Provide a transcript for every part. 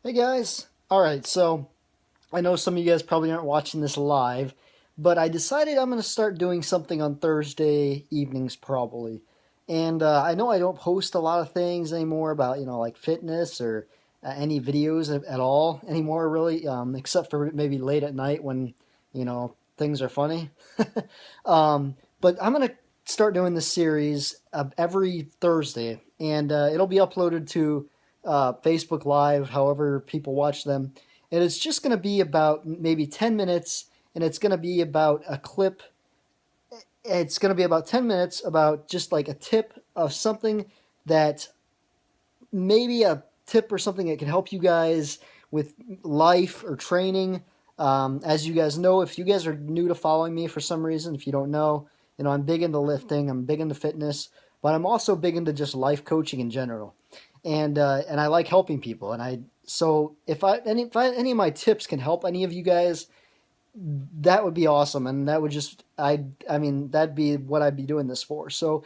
Hey guys. All right, so I know some of you guys probably aren't watching this live, but I decided I'm going to start doing something on Thursday evenings probably. And I know I don't post a lot of things anymore about, like fitness or any videos at all anymore, really, except for maybe late at night when, things are funny. But I'm going to start doing this series every Thursday, and it'll be uploaded to Facebook Live, however people watch them. And it's just going to be about maybe 10 minutes, and it's going to be about a clip. It's going to be about 10 minutes about just like a tip of something that maybe a tip or something that can help you guys with life or training. As you guys know, if you guys are new to following me for some reason, if you don't know, I'm big into lifting, I'm big into fitness, but I'm also big into just life coaching in general. And I like helping people. So if any of my tips can help any of you guys, that would be awesome. And that would just I mean that'd be what I'd be doing this for. So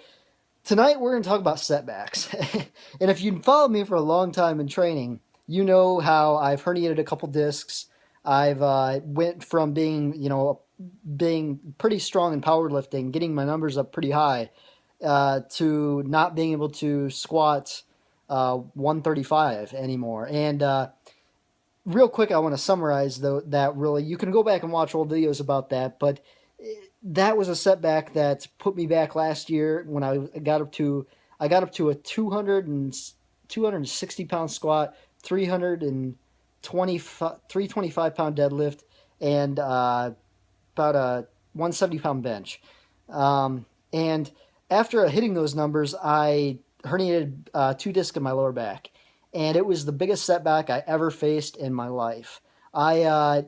tonight we're going to talk about setbacks. And if you've followed me for a long time in training, you know how I've herniated a couple discs. I've went from being pretty strong in powerlifting, getting my numbers up pretty high, to not being able to squat 135 anymore. And real quick, I want to summarize that really. You can go back and watch old videos about that, but that was a setback that put me back last year when I got up to a 260 pound squat, 325 pound deadlift, and about a 170 pound bench. And after hitting those numbers, I herniated two discs in my lower back, and it was the biggest setback I ever faced in my life. I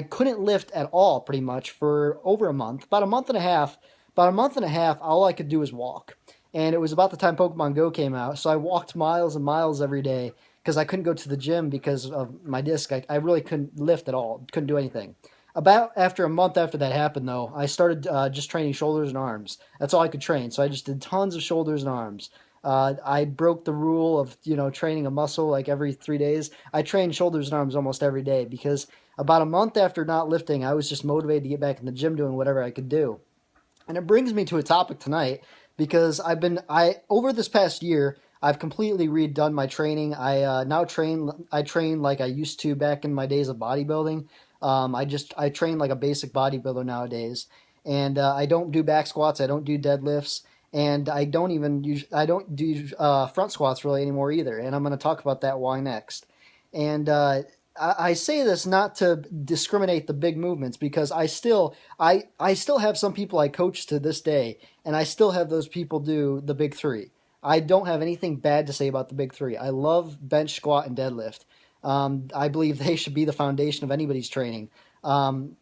couldn't lift at all pretty much for over a month, about a month and a half. About a month and a half, all I could do was walk. And it was about the time Pokemon Go came out, so I walked miles and miles every day because I couldn't go to the gym because of my disc. I really couldn't lift at all, couldn't do anything. About after a month after that happened, though, I started just training shoulders and arms. That's all I could train. So I just did tons of shoulders and arms. I broke the rule of training a muscle like every 3 days. I trained shoulders and arms almost every day because about a month after not lifting, I was just motivated to get back in the gym doing whatever I could do. And it brings me to a topic tonight because I over this past year I've completely redone my training. I train like I used to back in my days of bodybuilding. I train like a basic bodybuilder nowadays, and I don't do back squats, I don't do deadlifts, and I don't do front squats really anymore either. And I'm going to talk about that why next. And I say this not to discriminate the big movements because I still have some people I coach to this day, and I still have those people do the big three. I don't have anything bad to say about the big three. I love bench, squat, and deadlift. I believe they should be the foundation of anybody's training.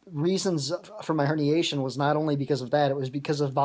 Reasons for my herniation was not only because of that, it was because of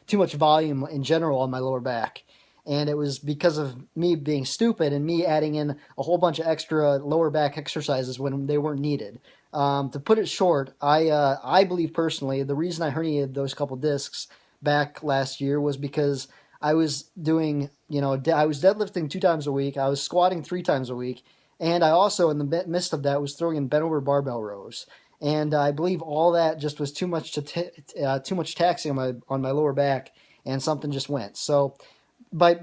too much volume in general on my lower back. And it was because of me being stupid and me adding in a whole bunch of extra lower back exercises when they weren't needed. To put it short, I believe personally the reason I herniated those couple discs back last year was because I was doing, I was deadlifting 2 times a week, I was squatting 3 times a week, and I also, in the midst of that, was throwing in bent over barbell rows. And I believe all that just was too much too much taxing on my lower back, and something just went. So by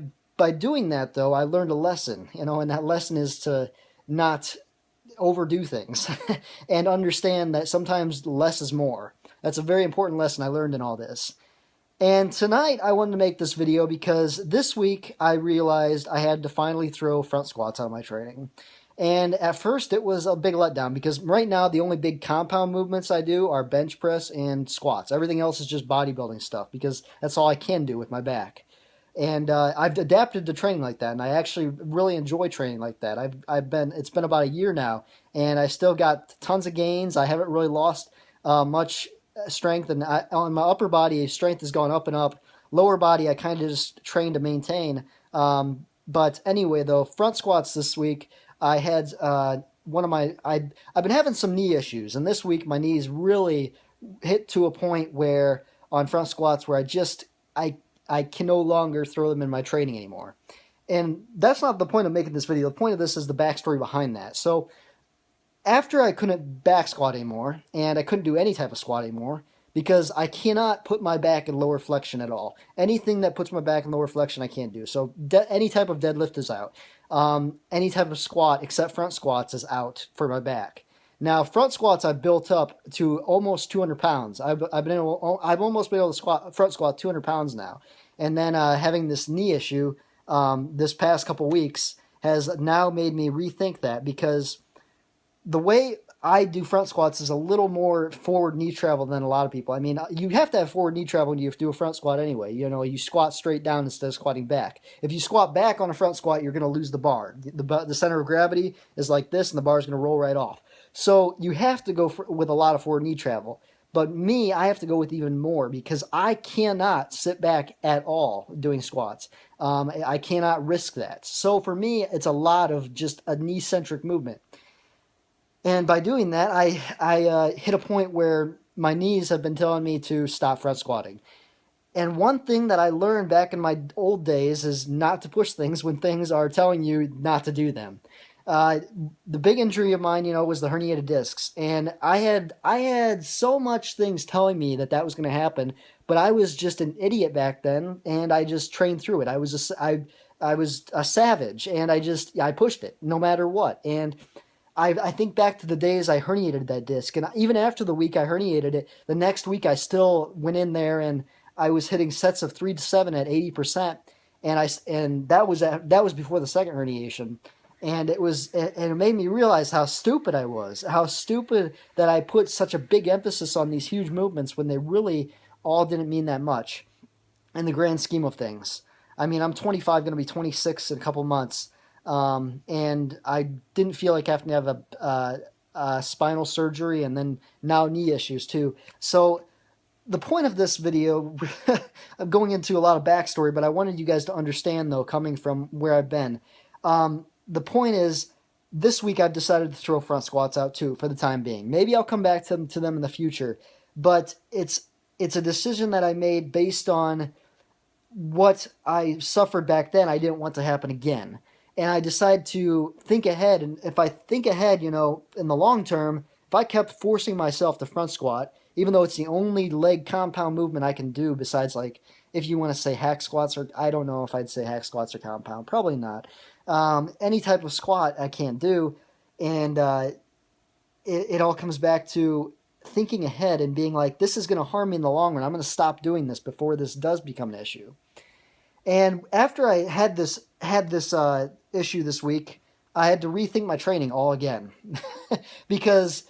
doing that, though, I learned a lesson, and that lesson is to not overdo things and understand that sometimes less is more. That's a very important lesson I learned in all this. And tonight I wanted to make this video because this week I realized I had to finally throw front squats out of my training. And at first it was a big letdown because right now the only big compound movements I do are bench press and squats. Everything else is just bodybuilding stuff because that's all I can do with my back. And I've adapted to training like that, and I actually really enjoy training like that. It's been about a year now, and I still got tons of gains. I haven't really lost much strength, and on my upper body, strength has gone up and up. Lower body, I kind of just train to maintain. But anyway, though, front squats this week, I had I've been having some knee issues, and this week my knees really hit to a point where on front squats where I can no longer throw them in my training anymore. And that's not the point of making this video. The point of this is the backstory behind that. So after I couldn't back squat anymore, and I couldn't do any type of squat anymore, because I cannot put my back in lower flexion at all. Anything that puts my back in lower flexion, I can't do. So any type of deadlift is out. Any type of squat, except front squats, is out for my back. Now, front squats I've built up to almost 200 pounds. I've almost been able to front squat 200 pounds now. And then having this knee issue this past couple weeks has now made me rethink that, because the way I do front squats is a little more forward knee travel than a lot of people. I mean, you have to have forward knee travel when you do a front squat anyway. You know, you squat straight down instead of squatting back. If you squat back on a front squat, you're going to lose the bar. The center of gravity is like this, and the bar is going to roll right off. So you have to go with a lot of forward knee travel. But me, I have to go with even more, because I cannot sit back at all doing squats. I cannot risk that. So for me, it's a lot of just a knee-centric movement. And by doing that, I hit a point where my knees have been telling me to stop front squatting. And one thing that I learned back in my old days is not to push things when things are telling you not to do them. The big injury of mine, was the herniated discs. And I had so much things telling me that was going to happen, but I was just an idiot back then, and I just trained through it. I was a savage, and I pushed it no matter what. And I think back to the days I herniated that disc, and even after the week I herniated it, the next week I still went in there and I was hitting sets of 3 to 7 at 80%, and that was before the second herniation, and it made me realize how stupid I was, how stupid that I put such a big emphasis on these huge movements when they really all didn't mean that much in the grand scheme of things. I mean, I'm 25, going to be 26 in a couple months. And I didn't feel like having to have a spinal surgery, and then now knee issues too. So the point of this video, I'm going into a lot of backstory, but I wanted you guys to understand, though, coming from where I've been. The point is, this week I've decided to throw front squats out too, for the time being. Maybe I'll come back to them in the future, but it's a decision that I made based on what I suffered back then. I didn't want to happen again. And I decided to think ahead, and if I think ahead, in the long term, if I kept forcing myself to front squat, even though it's the only leg compound movement I can do besides, like, if you want to say hack squats, or I don't know if I'd say hack squats or compound, probably not. Any type of squat I can't do, and it all comes back to thinking ahead and being like, this is going to harm me in the long run. I'm going to stop doing this before this does become an issue. And after I had this issue this week, I had to rethink my training all again because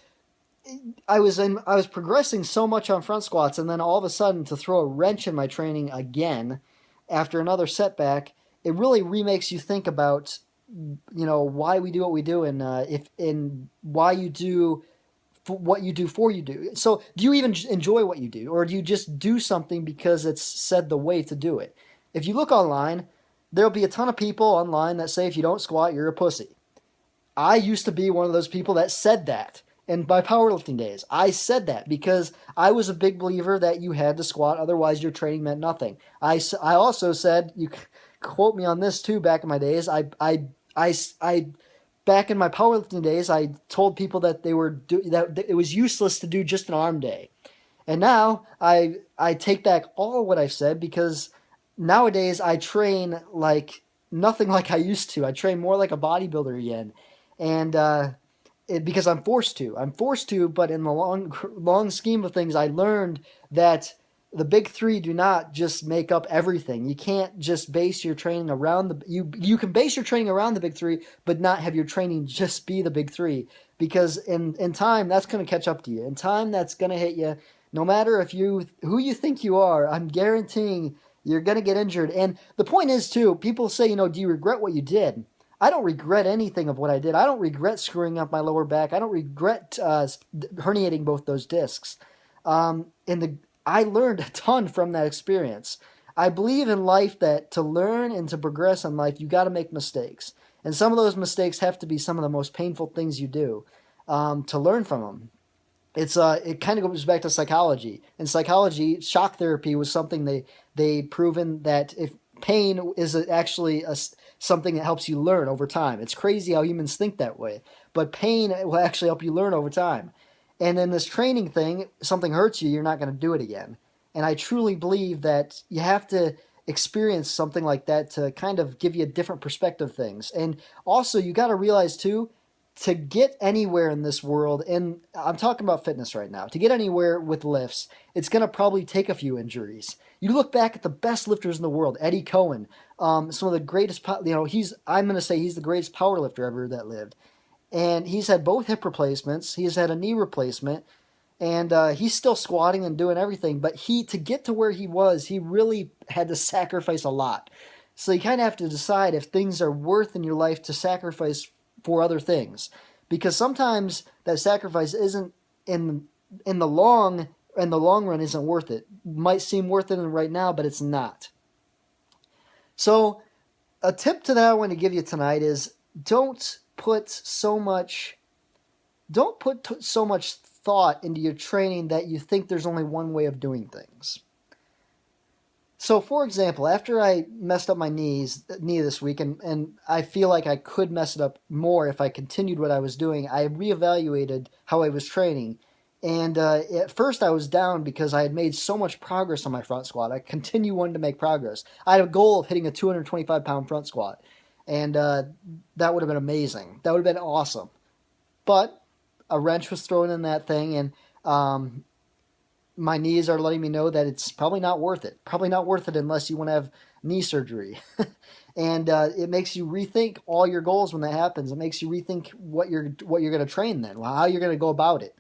I was progressing so much on front squats, and then all of a sudden to throw a wrench in my training again after another setback, it really remakes you think about why we do what we do, and why you do what you do for you do. So do you even enjoy what you do, or do you just do something because it's said the way to do it? If you look online, there'll be a ton of people online that say if you don't squat, you're a pussy. I used to be one of those people that said that. And my powerlifting days, I said that because I was a big believer that you had to squat, otherwise your training meant nothing. I also said, you quote me on this too, back in my days, I back in my powerlifting days, I told people that that it was useless to do just an arm day. And now I take back all what I've said, because nowadays I train like nothing like I used to. I train more like a bodybuilder again. And because I'm forced to. But in the long scheme of things, I learned that the big three do not just make up everything. You can't just base your training around you can base your training around the big three, but not have your training just be the big three. Because in time, that's going to catch up to you. In time, that's going to hit you. No matter who you think you are, I'm guaranteeing you're going to get injured. And the point is, too, people say, do you regret what you did? I don't regret anything of what I did. I don't regret screwing up my lower back. I don't regret herniating both those discs. I learned a ton from that experience. I believe in life that to learn and to progress in life, you got to make mistakes. And some of those mistakes have to be some of the most painful things you do to learn from them. It kind of goes back to psychology. In psychology, shock therapy was something they proven that if pain is actually something that helps you learn over time. It's crazy how humans think that way, but pain will actually help you learn over time. And then this training thing, something hurts you, you're not going to do it again. And I truly believe that you have to experience something like that to kind of give you a different perspective of things. And also, you got to realize too, to get anywhere in this world, and I'm talking about fitness right now, to get anywhere with lifts, it's going to probably take a few injuries. You look back at the best lifters in the world, Eddie Cohen, some of the greatest, I'm going to say he's the greatest power lifter ever that lived. And he's had both hip replacements, he's had a knee replacement, and he's still squatting and doing everything. But to get to where he was, he really had to sacrifice a lot. So you kind of have to decide if things are worth in your life to sacrifice for other things, because sometimes that sacrifice isn't in the long run isn't worth it. Might seem worth it right now, but it's not. So a tip to that I want to give you tonight is don't put so much thought into your training that you think there's only one way of doing things. So, for example, after I messed up my knee this week, and I feel like I could mess it up more if I continued what I was doing, I reevaluated how I was training. And at first I was down because I had made so much progress on my front squat. I continue wanting to make progress. I had a goal of hitting a 225-pound front squat, and that would have been amazing. That would have been awesome. But a wrench was thrown in that thing, and my knees are letting me know that it's probably not worth it. Probably not worth it unless you want to have knee surgery. And it makes you rethink all your goals when that happens. It makes you rethink what you're going to train then, how you're going to go about it.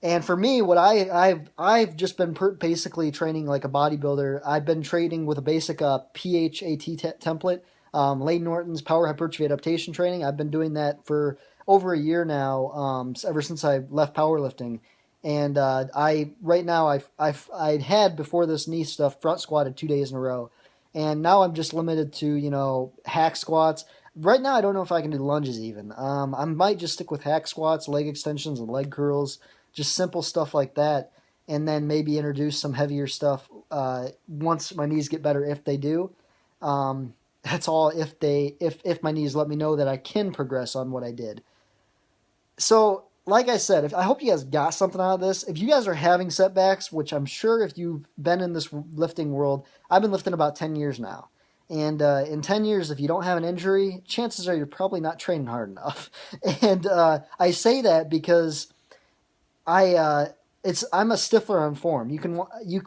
And for me, what I've just been basically training like a bodybuilder. I've been training with a basic PHAT template, Layne Norton's Power Hypertrophy Adaptation Training. I've been doing that for over a year now, ever since I left powerlifting. And right now I'd had before this knee stuff front squatted 2 days in a row, and now I'm just limited to hack squats. Right now I don't know if I can do lunges even. I might just stick with hack squats, leg extensions, and leg curls, just simple stuff like that, and then maybe introduce some heavier stuff once my knees get better, if they do. That's all if my knees let me know that I can progress on what I did. So, like I said, I hope you guys got something out of this. If you guys are having setbacks, which I'm sure if you've been in this lifting world, I've been lifting about 10 years now. And in 10 years, if you don't have an injury, chances are you're probably not training hard enough. And I say that because I'm a stiffler on form. You can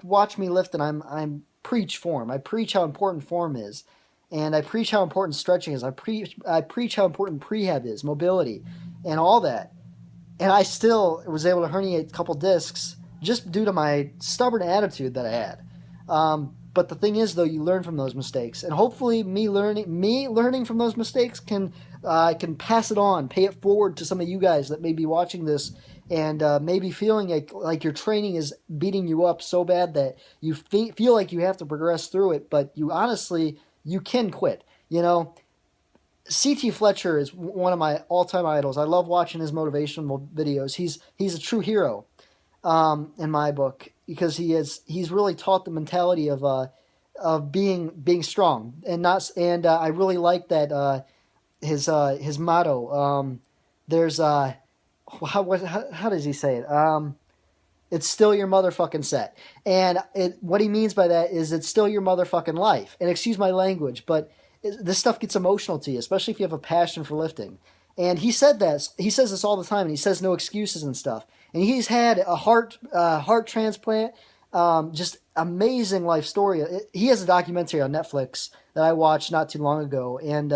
watch me lift, and I'm preach form. I preach how important form is, and I preach how important stretching is. I preach how important prehab is, mobility, and all that. And I still was able to herniate a couple discs just due to my stubborn attitude that I had. But the thing is, though, you learn from those mistakes, and hopefully, me learning from those mistakes can pass it on, pay it forward to some of you guys that may be watching this, and maybe feeling like your training is beating you up so bad that you feel like you have to progress through it, but you can quit. C.T. Fletcher is one of my all-time idols. I love watching his motivational videos. He's a true hero in my book, because he's really taught the mentality of being strong and not. And I really like that his motto. There's how does he say it? It's still your motherfucking set, and what he means by that is it's still your motherfucking life. And excuse my language, but this stuff gets emotional to you, especially if you have a passion for lifting. And he says this all the time, and he says no excuses and stuff. And he's had a heart transplant, just amazing life story. He has a documentary on Netflix that I watched not too long ago, and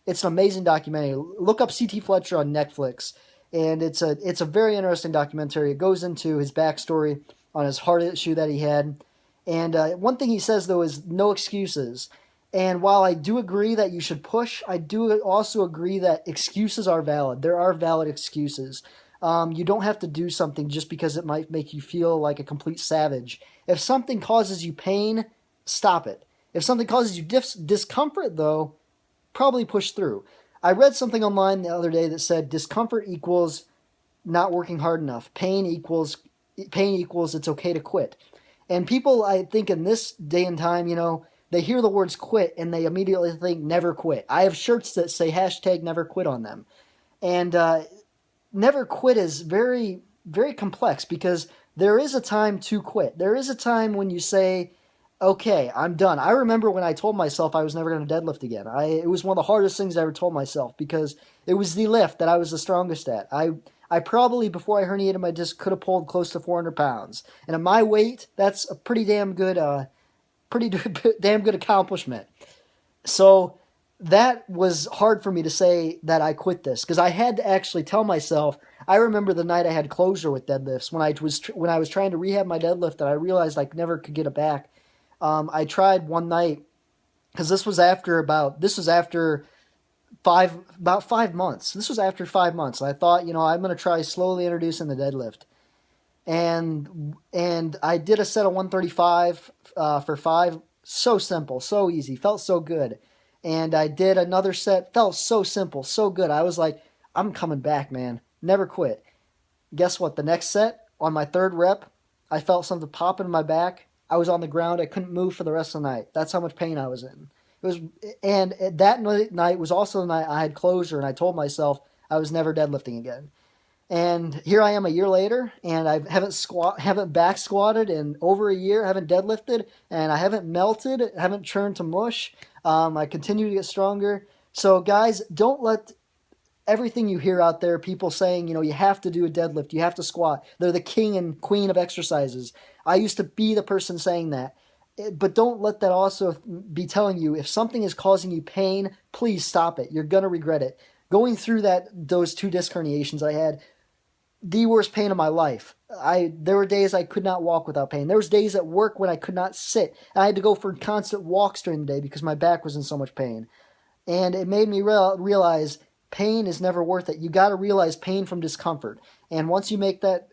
it's an amazing documentary. Look up C.T. Fletcher on Netflix, and it's a very interesting documentary. It goes into his backstory on his heart issue that he had. And one thing he says, though, is no excuses. And while I do agree that you should push, I do also agree that excuses are valid. There are valid excuses. You don't have to do something just because it might make you feel like a complete savage. If something causes you pain, stop it. If something causes you discomfort, though, probably push through. I read something online the other day that said discomfort equals not working hard enough. Pain equals it's okay to quit. And people, I think in this day and time, they hear the words quit and they immediately think never quit. I have shirts that say hashtag never quit on them. And never quit is very, very complex because there is a time to quit. There is a time when you say, okay, I'm done. I remember when I told myself I was never going to deadlift again. It was one of the hardest things I ever told myself because it was the lift that I was the strongest at. I probably, before I herniated my disc, could have pulled close to 400 pounds. And at my weight, that's a pretty damn good accomplishment. So that was hard for me to say that I quit this because I had to actually tell myself. I remember the night I had closure with deadlifts when I was trying to rehab my deadlift and I realized I never could get it back. I tried one night because this was after about 5 months. This was after 5 months. And I thought, I'm going to try slowly introducing the deadlift. And I did a set of 135 for 5. So simple, so easy, felt so good. And I did another set, felt so simple, so good. I was like, I'm coming back, man. Never quit. Guess what? The next set, on my third rep, I felt something pop in my back. I was on the ground. I couldn't move for the rest of the night. That's how much pain I was in. And that night was also the night I had closure, and I told myself I was never deadlifting again. And here I am a year later, and I haven't back squatted in over a year, haven't deadlifted, and I haven't melted, haven't churned to mush. I continue to get stronger. So guys, don't let everything you hear out there, people saying, you have to do a deadlift, you have to squat. They're the king and queen of exercises. I used to be the person saying that. But don't let that also be telling you if something is causing you pain, please stop it. You're going to regret it. Going through those 2 disc herniations I had, the worst pain of my life. There were days I could not walk without pain. There was days at work when I could not sit. I had to go for constant walks during the day because my back was in so much pain. And it made me realize pain is never worth it. You got to realize pain from discomfort. And once you make that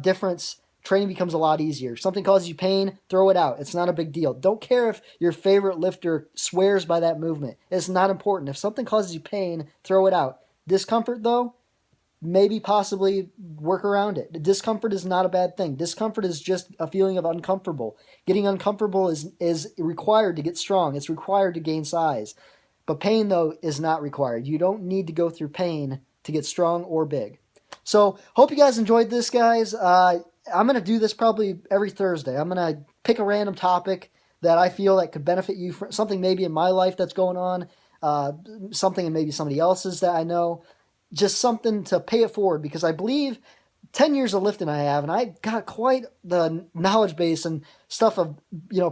difference, training becomes a lot easier. If something causes you pain, throw it out. It's not a big deal. Don't care if your favorite lifter swears by that movement. It's not important. If something causes you pain, throw it out. Discomfort, though, maybe possibly work around it. Discomfort is not a bad thing. Discomfort is just a feeling of uncomfortable. Getting uncomfortable is required to get strong. It's required to gain size. But pain, though, is not required. You don't need to go through pain to get strong or big. So, hope you guys enjoyed this, guys. I'm going to do this probably every Thursday. I'm going to pick a random topic that I feel that could benefit you, for something maybe in my life that's going on, something in maybe somebody else's that I know. Just something to pay it forward because I believe 10 years of lifting I have, and I got quite the knowledge base and stuff of,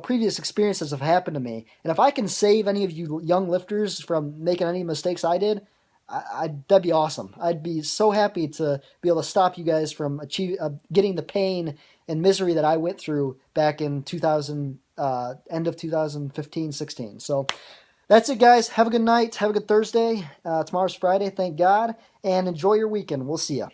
previous experiences have happened to me. And if I can save any of you young lifters from making any mistakes I did, that'd be awesome. I'd be so happy to be able to stop you guys from getting the pain and misery that I went through back in end of 2015, 16. So that's it, guys. Have a good night. Have a good Thursday. Tomorrow's Friday, thank God. And enjoy your weekend. We'll see ya.